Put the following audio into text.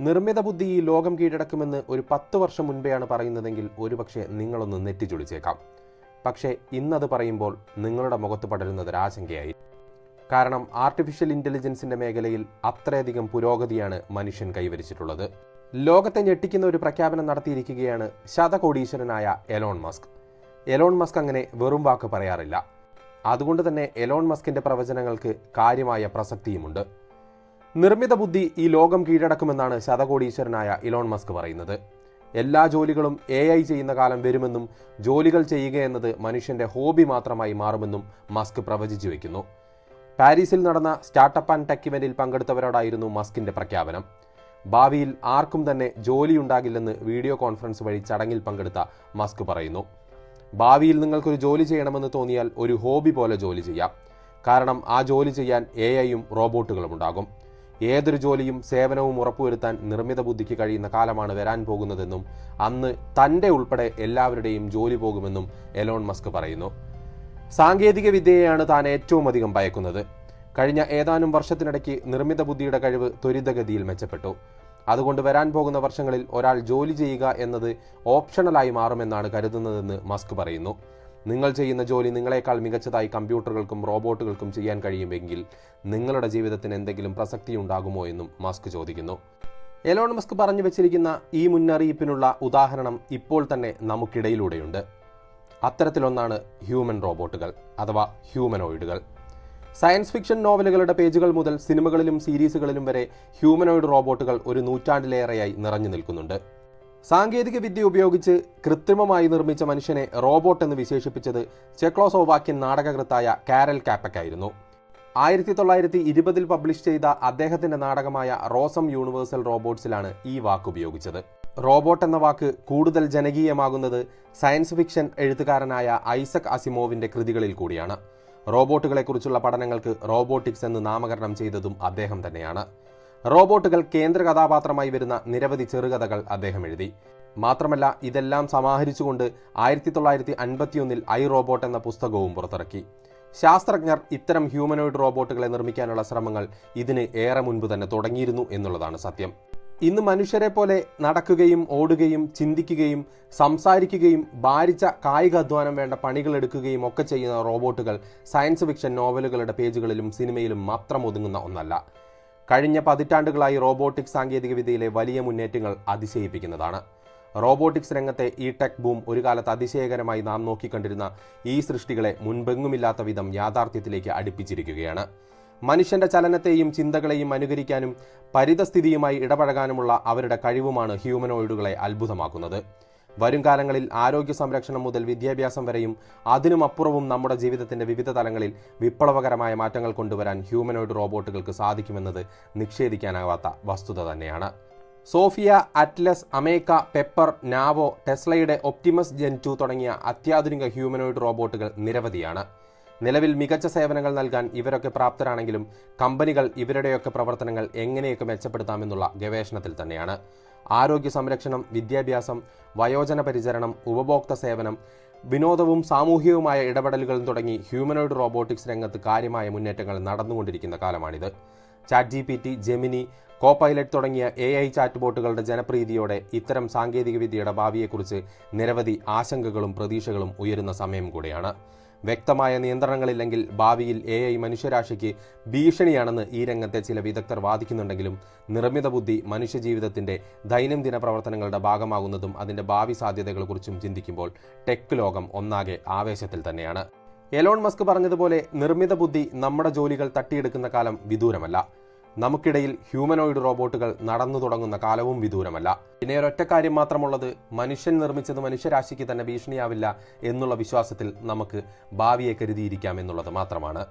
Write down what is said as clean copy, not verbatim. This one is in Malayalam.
നിർമ്മിത ബുദ്ധി ഈ ലോകം കീഴടക്കുമെന്ന് ഒരു 10 വർഷം മുൻപെയാണ് പറയുന്നതെങ്കിൽ ഒരുപക്ഷെ നിങ്ങളൊന്ന് നെറ്റിച്ചൊളിച്ചേക്കാം. പക്ഷേ ഇന്നത് പറയുമ്പോൾ നിങ്ങളുടെ മുഖത്ത് പടരുന്നതൊരാശങ്കയായി. കാരണം ആർട്ടിഫിഷ്യൽ ഇൻ്റലിജൻസിൻ്റെ മേഖലയിൽ അത്രയധികം പുരോഗതിയാണ് മനുഷ്യൻ കൈവരിച്ചിട്ടുള്ളത്. ലോകത്തെ ഞെട്ടിക്കുന്ന ഒരു പ്രഖ്യാപനം നടത്തിയിരിക്കുകയാണ് ശതകോടീശ്വരനായ എലോൺ മസ്ക്. എലോൺ മസ്ക് അങ്ങനെ വെറും വാക്ക് പറയാറില്ല. അതുകൊണ്ട് തന്നെ എലോൺ മസ്കിൻ്റെ പ്രവചനങ്ങൾക്ക് കാര്യമായ പ്രസക്തിയുമുണ്ട്. നിർമ്മിത ബുദ്ധി ഈ ലോകം കീഴടക്കുമെന്നാണ് ശതകോടീശ്വരനായ ഇലോൺ മസ്ക് പറയുന്നത്. എല്ലാ ജോലികളും AI ചെയ്യുന്ന കാലം വരുമെന്നും ജോലികൾ ചെയ്യുക എന്നത് മനുഷ്യൻ്റെ ഹോബി മാത്രമായി മാറുമെന്നും മസ്ക് പ്രവചിച്ചു വയ്ക്കുന്നു. പാരീസിൽ നടന്ന സ്റ്റാർട്ടപ്പ് ആൻഡ് ടെക് ഇവന്റിൽ പങ്കെടുത്തവരോടായിരുന്നു മസ്കിൻ്റെ പ്രഖ്യാപനം. ഭാവിയിൽ ആർക്കും തന്നെ ജോലിയുണ്ടാകില്ലെന്ന് വീഡിയോ കോൺഫറൻസ് വഴി ചടങ്ങിൽ പങ്കെടുത്ത മസ്ക് പറയുന്നു. ഭാവിയിൽ നിങ്ങൾക്കൊരു ജോലി ചെയ്യണമെന്ന് തോന്നിയാൽ ഒരു ഹോബി പോലെ ജോലി ചെയ്യാം. കാരണം ആ ജോലി ചെയ്യാൻ AIയും റോബോട്ടുകളും ഉണ്ടാകും. ഏതൊരു ജോലിയും സേവനവും ഉറപ്പുവരുത്താൻ നിർമ്മിത ബുദ്ധിക്ക് കഴിയുന്ന കാലമാണ് വരാൻ പോകുന്നതെന്നും അന്ന് തൻ്റെ ഉൾപ്പെടെ എല്ലാവരുടെയും ജോലി പോകുമെന്നും എലോൺ മസ്ക് പറയുന്നു. സാങ്കേതിക വിദ്യയെയാണ് താൻ ഏറ്റവും അധികം ഭയക്കുന്നത്. കഴിഞ്ഞ ഏതാനും വർഷത്തിനിടയ്ക്ക് നിർമ്മിത ബുദ്ധിയുടെ കഴിവ് ത്വരിതഗതിയിൽ മെച്ചപ്പെട്ടു. അതുകൊണ്ട് വരാൻ പോകുന്ന വർഷങ്ങളിൽ ഒരാൾ ജോലി ചെയ്യുക എന്നത് ഓപ്ഷണലായി മാറുമെന്നാണ് കരുതുന്നതെന്ന് മസ്ക് പറയുന്നു. നിങ്ങൾ ചെയ്യുന്ന ജോലി നിങ്ങളെക്കാൾ മികച്ചതായി കമ്പ്യൂട്ടറുകൾക്കും റോബോട്ടുകൾക്കും ചെയ്യാൻ കഴിയുമെങ്കിൽ നിങ്ങളുടെ ജീവിതത്തിന് എന്തെങ്കിലും പ്രസക്തിയുണ്ടാകുമോ എന്നും മസ്ക് ചോദിക്കുന്നു. എലോൺ മസ്ക് പറഞ്ഞു വെച്ചിരിക്കുന്ന ഈ മുന്നറിയിപ്പിനുള്ള ഉദാഹരണം ഇപ്പോൾ തന്നെ നമുക്കിടയിലൂടെയുണ്ട്. അത്തരത്തിലൊന്നാണ് ഹ്യൂമൻ റോബോട്ടുകൾ അഥവാ ഹ്യൂമനോയിഡുകൾ. സയൻസ് ഫിക്ഷൻ നോവലുകളുടെ പേജുകൾ മുതൽ സിനിമകളിലും സീരീസുകളിലും വരെ ഹ്യൂമനോയിഡ് റോബോട്ടുകൾ ഒരു നൂറ്റാണ്ടിലേറെയായി നിറഞ്ഞു നിൽക്കുന്നുണ്ട്. സാങ്കേതിക വിദ്യ ഉപയോഗിച്ച് കൃത്രിമമായി നിർമ്മിച്ച മനുഷ്യനെ റോബോട്ട് എന്ന് വിശേഷിപ്പിച്ചത് ചെക്കോസ്ലോവാക്യൻ നാടകകൃത്തായ കാരൽ കാപ്പക്കായിരുന്നു. 1920 പബ്ലിഷ് ചെയ്ത അദ്ദേഹത്തിന്റെ നാടകമായ റോസം യൂണിവേഴ്സൽ റോബോട്ട്സിലാണ് ഈ വാക്ക് ഉപയോഗിച്ചത്. റോബോട്ട് എന്ന വാക്ക് കൂടുതൽ ജനകീയമാകുന്നത് സയൻസ് ഫിക്ഷൻ എഴുത്തുകാരനായ ഐസക് അസിമോവിന്റെ കൃതികളിൽ കൂടിയാണ്. റോബോട്ടുകളെക്കുറിച്ചുള്ള പഠനങ്ങൾക്ക് റോബോട്ടിക്സ് എന്ന് നാമകരണം ചെയ്തതും അദ്ദേഹം തന്നെയാണ്. റോബോട്ടുകൾ കേന്ദ്ര കഥാപാത്രമായി വരുന്ന നിരവധി ചെറുകഥകൾ അദ്ദേഹം എഴുതി. മാത്രമല്ല ഇതെല്ലാം സമാഹരിച്ചുകൊണ്ട് 1951 ഐ റോബോട്ട് എന്ന പുസ്തകവും പുറത്തിറക്കി. ശാസ്ത്രജ്ഞർ ഇത്തരം ഹ്യൂമനോയിഡ് റോബോട്ടുകളെ നിർമ്മിക്കാനുള്ള ശ്രമങ്ങൾ ഇതിന് ഏറെ മുൻപ് തന്നെ തുടങ്ങിയിരുന്നു എന്നുള്ളതാണ് സത്യം. ഇന്ന് മനുഷ്യരെ പോലെ നടക്കുകയും ഓടുകയും ചിന്തിക്കുകയും സംസാരിക്കുകയും ഭാരിച്ച കായികാധ്വാനം വേണ്ട പണികൾ എടുക്കുകയും ഒക്കെ ചെയ്യുന്ന റോബോട്ടുകൾ സയൻസ് ഫിക്ഷൻ നോവലുകളുടെ പേജുകളിലും സിനിമയിലും മാത്രം ഒതുങ്ങുന്ന ഒന്നല്ല. കഴിഞ്ഞ പതിറ്റാണ്ടുകളായി റോബോട്ടിക്സ് സാങ്കേതികവിദ്യയിലെ വലിയ മുന്നേറ്റങ്ങൾ അതിശയിപ്പിക്കുന്നതാണ്. റോബോട്ടിക്സ് രംഗത്തെ ഈ ടെക് ബൂം ഒരു കാലത്ത് അതിശയകരമായി നാം നോക്കിക്കണ്ടിരുന്ന ഈ സൃഷ്ടികളെ മുൻപെങ്ങുമില്ലാത്ത വിധം യാഥാർത്ഥ്യത്തിലേക്ക് അടുപ്പിച്ചിരിക്കുകയാണ്. മനുഷ്യന്റെ ചലനത്തെയും ചിന്തകളെയും അനുകരിക്കാനും പരിതസ്ഥിതിയുമായി ഇടപഴകാനുമുള്ള അവരുടെ കഴിവുമാണ് ഹ്യൂമനോയിഡുകളെ അത്ഭുതമാക്കുന്നത്. വരും കാലങ്ങളിൽ ആരോഗ്യ സംരക്ഷണം മുതൽ വിദ്യാഭ്യാസം വരെയും അതിനുമപ്പുറവും നമ്മുടെ ജീവിതത്തിന്റെ വിവിധ തലങ്ങളിൽ വിപ്ലവകരമായ മാറ്റങ്ങൾ കൊണ്ടുവരാൻ ഹ്യൂമനോയിഡ് റോബോട്ടുകൾക്ക് സാധിക്കുമെന്നത് നിഷേധിക്കാനാവാത്ത വസ്തുത തന്നെയാണ്. Sophia, Atlas, Ameca, Pepper, Nao, ടെസ്ലയുടെ ഒപ്റ്റിമസ് ജെൻ 2 തുടങ്ങിയ അത്യാധുനിക ഹ്യൂമനോയിഡ് റോബോട്ടുകൾ നിരവധിയാണ്. നിലവിൽ മികച്ച സേവനങ്ങൾ നൽകാൻ ഇവരൊക്കെ പ്രാപ്തരാണെങ്കിലും കമ്പനികൾ ഇവരുടെയൊക്കെ പ്രവർത്തനങ്ങൾ എങ്ങനെയൊക്കെ മെച്ചപ്പെടുത്താമെന്നുള്ള ഗവേഷണത്തിൽ തന്നെയാണ്. ആരോഗ്യ സംരക്ഷണം, വിദ്യാഭ്യാസം, വയോജന പരിചരണം, ഉപഭോക്തൃ സേവനം, വിനോദവും സാമൂഹികവുമായ ഇടപെടലുകളും തുടങ്ങി ഹ്യൂമനോയിഡ് റോബോട്ടിക്സ് രംഗത്ത് കാര്യമായ മുന്നേറ്റങ്ങൾ നടന്നുകൊണ്ടിരിക്കുന്ന കാലമാണിത്. ChatGPT, ജെമിനി, കോപൈലറ്റ് തുടങ്ങിയ AI ചാറ്റ് ബോട്ടുകളുടെ ജനപ്രീതിയോടെ ഇത്തരം സാങ്കേതികവിദ്യയുടെ ഭാവിയെക്കുറിച്ച് നിരവധി ആശങ്കകളും പ്രതീക്ഷകളും ഉയരുന്ന സമയം കൂടെയാണ്. വ്യക്തമായ നിയന്ത്രണങ്ങളില്ലെങ്കിൽ ഭാവിയിൽ AI മനുഷ്യരാശിക്ക് ഭീഷണിയാണെന്ന് ഈ രംഗത്തെ ചില വിദഗ്ധർ വാദിക്കുന്നുണ്ടെങ്കിലും നിർമ്മിത ബുദ്ധി മനുഷ്യജീവിതത്തിന്റെ ദൈനംദിന പ്രവർത്തനങ്ങളുടെ ഭാഗമാകുന്നതും അതിന്റെ ഭാവി സാധ്യതകളെക്കുറിച്ചും ചിന്തിക്കുമ്പോൾ ടെക് ലോകം ഒന്നാകെ ആവേശത്തിൽ തന്നെയാണ്. എലോൺ മസ്ക് പറഞ്ഞതുപോലെ നിർമ്മിത ബുദ്ധി നമ്മുടെ ജോലികൾ തട്ടിയെടുക്കുന്ന കാലം വിദൂരമല്ല. നമുക്കിടയിൽ ഹ്യൂമനോയിഡ് റോബോട്ടുകൾ നടന്നു തുടങ്ങുന്ന കാലവും വിദൂരമല്ല. പിന്നെ ഒരൊറ്റ കാര്യം മാത്രമുള്ളത്, മനുഷ്യൻ നിർമ്മിച്ചത് മനുഷ്യരാശിക്ക് തന്നെ ഭീഷണിയാവില്ല എന്നുള്ള വിശ്വാസത്തിൽ നമുക്ക് ഭാവിയെ കരുതിയിരിക്കാം എന്നുള്ളത് മാത്രമാണ്.